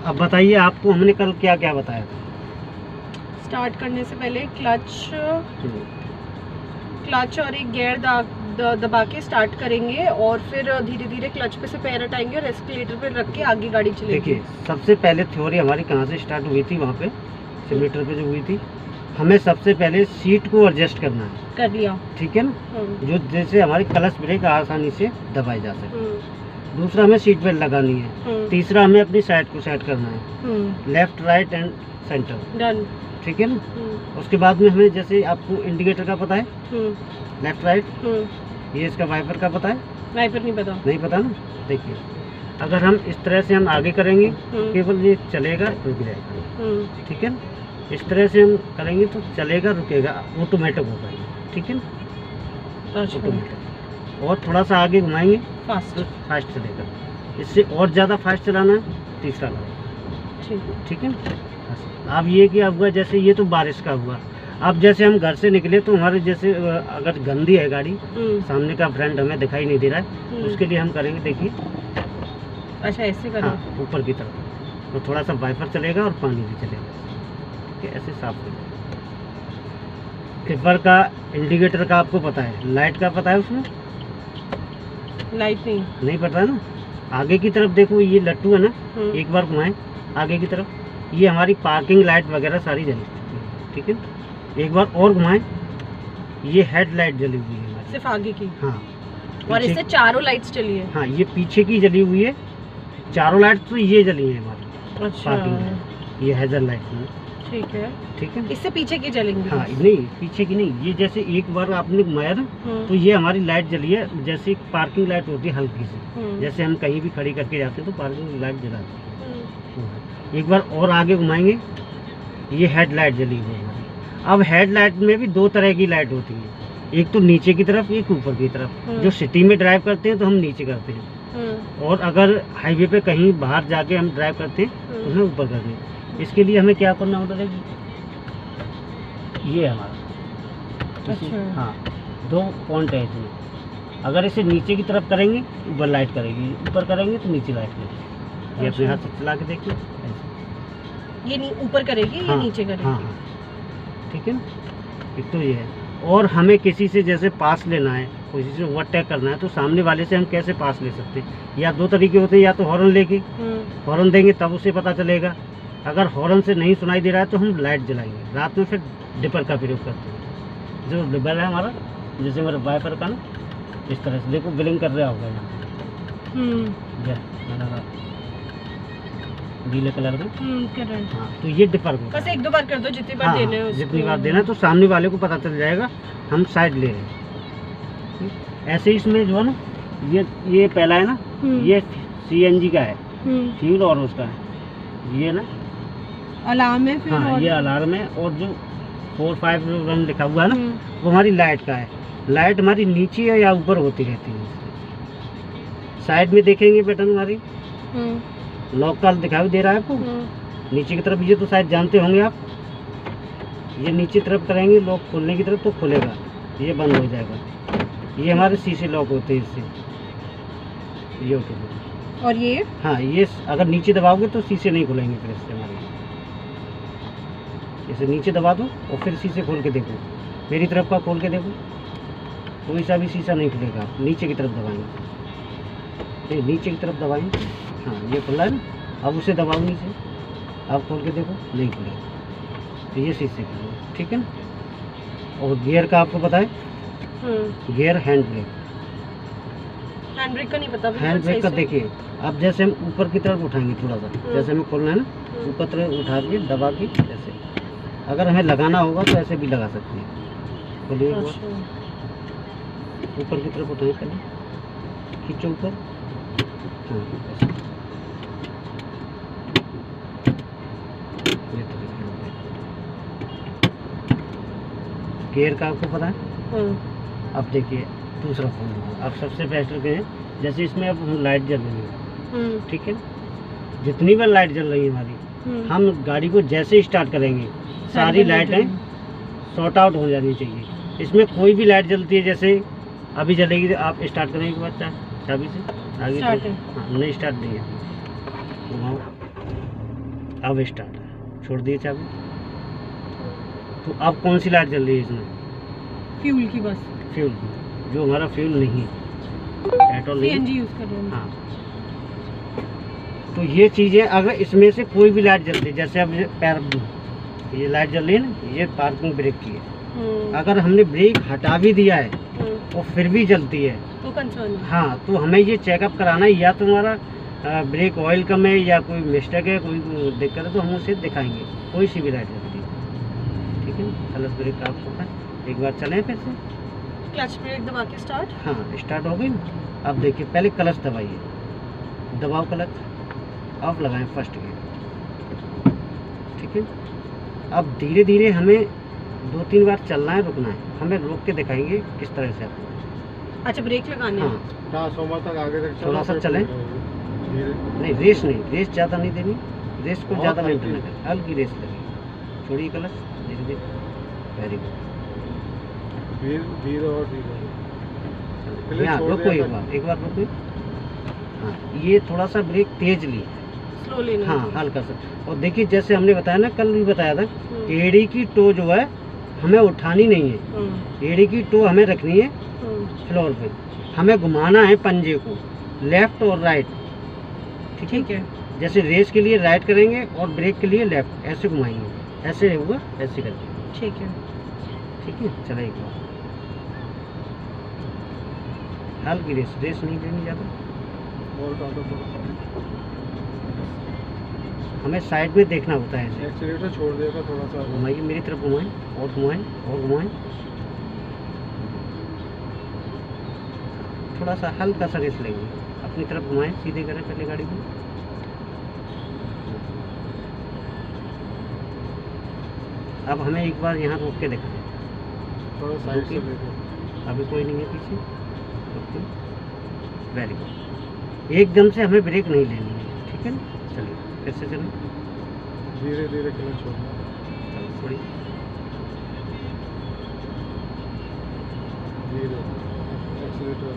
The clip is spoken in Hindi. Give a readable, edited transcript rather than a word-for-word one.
अब बताइए, आपको हमने कल क्या क्या बताया था? स्टार्ट करने से पहले क्लच और एक गियर दबा के स्टार्ट करेंगे और फिर धीरे धीरे क्लच पे से पैर हटाएंगे और एस्केलेटर पे रख के आगे गाड़ी चलेगी। देखिए, सबसे पहले थ्योरी हमारी कहाँ से स्टार्ट हुई थी? वहाँ पे सिमुलेटर पे जो हुई थी, हमें सबसे पहले सीट को एडजस्ट करना है। कर लिया, ठीक है ना, जो जैसे हमारी क्लच ब्रेक आसानी से दबाई जा सके। दूसरा, हमें सीट बेल्ट लगानी है। तीसरा, हमें अपनी साइड को सेट करना है, left right and centre. Done. ठीक है ना। उसके बाद में हमें, जैसे आपको इंडिकेटर का पता है, लेफ्ट राइट, ये इसका वाइपर का पता है? वाइपर नहीं पता। नहीं पता ना। देखिए, अगर हम इस तरह से हम आगे करेंगे केवल ये चलेगा, रुक जाएगा। ठीक है ना। इस तरह से हम करेंगे तो चलेगा, रुकेगा, ऑटोमेटिक होगा। ठीक है ना, ऑटोमेटिक। और थोड़ा सा आगे घुमाएंगे फास्ट चलेगा। इससे और ज़्यादा फास्ट चलाना है, तीसरा लगाएंगे। ठीक है ना। अब ये क्या हुआ, जैसे ये तो बारिश का हुआ। अब जैसे हम घर से निकले तो हमारे जैसे अगर गंदी है गाड़ी, सामने का फ्रंट हमें दिखाई नहीं दे रहा है, उसके लिए हम करेंगे, देखिए। अच्छा, ऐसे करें? हाँ, ऊपर की तरफ तो थोड़ा सा वाइपर चलेगा और पानी भी चलेगा, ऐसे साफ हो जाएगा। टिपर का, इंडिकेटर का आपको पता है, लाइट का पता है? उसमें लाइट नहीं पता है ना। आगे की तरफ देखो, ये लट्टू है ना, एक बार घुमाएं आगे की तरफ, ये हमारी पार्किंग लाइट वगैरह सारी जली हुई है। ठीक है, एक बार और घुमाएं, ये हेड लाइट जली हुई है हमारी, सिर्फ आगे की। हाँ, और इससे चारों लाइट्स जली है। हाँ, ये पीछे की जली हुई है, चारों लाइट तो ये जली है हमारी। अच्छा, पार्किंग, ये हेजल लाइट है। ठीक है, ठीक है। इससे पीछे की जलेंगी? हाँ, नहीं, पीछे की नहीं। ये जैसे एक बार आपने घुमाया ना, तो ये हमारी लाइट जली है, जैसे पार्किंग लाइट होती है हल्की सी, जैसे हम कहीं भी खड़ी करके जाते हैं तो पार्किंग लाइट जलाती है। एक बार और आगे घुमाएंगे, ये हेड लाइट जली हुई है। अब हेड लाइट में भी दो तरह की लाइट होती है, एक तो नीचे की तरफ, एक ऊपर की तरफ। जो सिटी में ड्राइव करते हैं तो हम नीचे करते हैं, और अगर हाईवे पे कहीं बाहर जाके हम ड्राइव करते हैं तो हमें ऊपर करते हैं। इसके लिए हमें क्या करना होता है, ये हमारा। अच्छा। हाँ, दो पॉइंट है इसमें। अगर इसे नीचे की तरफ करेंगे ऊपर लाइट करेगी, ऊपर करेंगे तो नीचे लाइट करेगी। ये अपने हाथ से चला के देखिए, ये नहीं ऊपर करेगी, ये नीचे करेगी। हाँ, ठीक है ना। एक तो ये है। और हमें किसी से जैसे पास लेना है, किसी से ओवरटेक करना है, तो सामने वाले से हम कैसे पास ले सकते हैं? या दो तरीके होते हैं, या तो हॉर्न लेके हॉर्न देंगे तब उसे पता चलेगा। अगर हॉर्न से नहीं सुनाई दे रहा है तो हम लाइट जलाएंगे। रात में फिर डिपर का प्रयोग करते हैं। जो डिपर है हमारा, जैसे मेरा वाइपर का ना, इस तरह से देखो ब्लिंक कर रहा होगा यहाँ, नीले कलर में। हाँ, तो ये डिपर को बस एक दो बार कर दो, जितनी बार देना है उसको। जितनी बार देना है तो सामने वाले को पता चल जाएगा हम साइड ले रहे हैं। ऐसे इसमें जो है ना, ये पहला है ना, ये CNG का है, फ्यूल और उसका है, ये ना अलार्म है फिर। हाँ, ये अलार्म है। और जो 4-5 रन लिखा हुआ है ना, वो हमारी लाइट का है। लाइट हमारी नीचे या ऊपर होती रहती है। साइड में देखेंगे पैटर्न हमारी, लॉक का दिखाई दे रहा है आपको नीचे की तरफ। ये तो शायद जानते होंगे आप, ये नीचे तरफ करेंगे लॉक खोलने की तरफ तो खुलेगा, ये बंद हो जाएगा। ये हमारे शीशे लॉक होते हैं इससे, ये ऑटोमेटिक। और ये हाँ, ये अगर नीचे दबाओगे तो शीशे नहीं खुलेंगे फिर इससे हमारे। इसे नीचे दबा दो और फिर शीशे खोल के देखो, मेरी तरफ का खोल के देखो, कोई सा भी शीशा नहीं खुलेगा। नीचे की तरफ दबाएंगे, नीचे की तरफ दबाएंगे, हाँ, ये खुला है ना। अब उसे दबाओ नीचे, अब खोल के देखो, नहीं खुलेगा, तो ये शीशे खुलेगा। ठीक है ना। और गियर का आपको पता है? Gear hand brake. Hand brake का नहीं पता। हैंड ब्रेक का देखिए, अब जैसे हम ऊपर की तरफ उठाएंगे थोड़ा सा, जैसे हमें खोलना है ना, ऊपर तरफ उठा के दबा के ऐसे। अगर हमें लगाना होगा तो ऐसे भी लगा सकते हैं। खोलिए, ऊपर की तरफ उठाएं, पहले खींचो ऊपर, हाँ, ऐसे। गियर का आपको पता है? अब देखिए दूसरा फोन, अब सबसे बेस्ट लगे हैं, जैसे इसमें अब लाइट जल रही है, ठीक है, जितनी बार लाइट जल रही है हमारी, हम गाड़ी को जैसे स्टार्ट करेंगे सारी लाइटें शॉर्ट आउट हो जानी चाहिए। इसमें कोई भी लाइट जलती है, जैसे अभी जलेगी, आप स्टार्ट करने के बाद चाबी से आगे, हाँ, नहीं स्टार्ट नहीं है, अब स्टार्ट है, छोड़ दिए चाबी। तो अब कौन सी लाइट जल रही है इसमें? फ्यूल की बस, फ्यूल की, जो हमारा फ्यूल नहीं है, पेट्रोल नहीं। सीएनजी यूज कर रहे हैं। हाँ, तो ये चीज़ें अगर इसमें से कोई भी लाइट जलती है, जैसे अब ये लाइट जल रही है ना, ये पार्किंग ब्रेक की है। अगर हमने ब्रेक हटा भी दिया है और फिर भी जलती है तो कंसर्न है। हाँ, तो हमें ये चेकअप कराना है, या तुम्हारा ब्रेक ऑयल कम है या कोई मिस्टेक है, कोई दिक्कत है, तो हम उसे दिखाएंगे। कोई सी भी लाइट जलती है, ठीक है। क्लच ब्रेक आप होता है, एक बार चलें फिर से। क्लच ब्रेक दबा के स्टार्ट। हाँ, स्टार्ट हो गई ना। अब देखिए, पहले क्लच दबाइए, दबाओ क्लच, अब लगाएं फर्स्ट गियर, ठीक है। अब धीरे धीरे हमें 2-3 बार चलना है, रुकना है, हमें रोक के दिखाएंगे किस तरह से। अच्छा, ब्रेक लगाने हैं। हाँ, ट्रांसफार्मर तक आगे तक थोड़ा सा चलें। नहीं, रेस नहीं, रेस ज़्यादा नहीं देनी, रेस को ज़्यादा नहीं देना, हल्की रेस लगी। छोड़िए क्लच, धीरे धीरे, वेरी गुड। धीरे और धीरे यहाँ रुको, एक बार रुको। हाँ, ये थोड़ा सा ब्रेक तेज ली, स्लो लेना। हाँ, हल्का सा। और देखिए, जैसे हमने बताया ना, कल भी बताया था, एड़ी की टो जो है हमें उठानी नहीं है, एड़ी की टो हमें रखनी है फ्लोर पे। हमें घुमाना है पंजे को लेफ्ट और राइट, ठीक है। जैसे रेस के लिए राइट करेंगे और ब्रेक के लिए लेफ्ट, ऐसे घुमाएंगे, ऐसे हुआ, ऐसे करके, ठीक है। ठीक है। चलो एक बार हल्की रेस, रेस नहीं देनी ज़्यादा। हमें साइड में देखना होता है, ऐसे एक्सीलेटर छोड़ देगा थोड़ा सा, घुमाइए, मेरी तरफ घुमाएं, और घुमाएं, और घुमाएं, थोड़ा सा हल्का सा रेस लेंगे, अपनी तरफ घुमाएं, सीधे करें पहले गाड़ी को। अब हमें एक बार यहाँ रोक के दिखाएं, थोड़ा साइड से लेके। अभी कोई नहीं है पीछे, वेरी गुड। एकदम से हमें ब्रेक नहीं लेनी है, ठीक है ना। चलिए फिर से चलें, धीरे धीरे क्लच छोड़ना, चलो थोड़ी धीरे एक्सीलेटर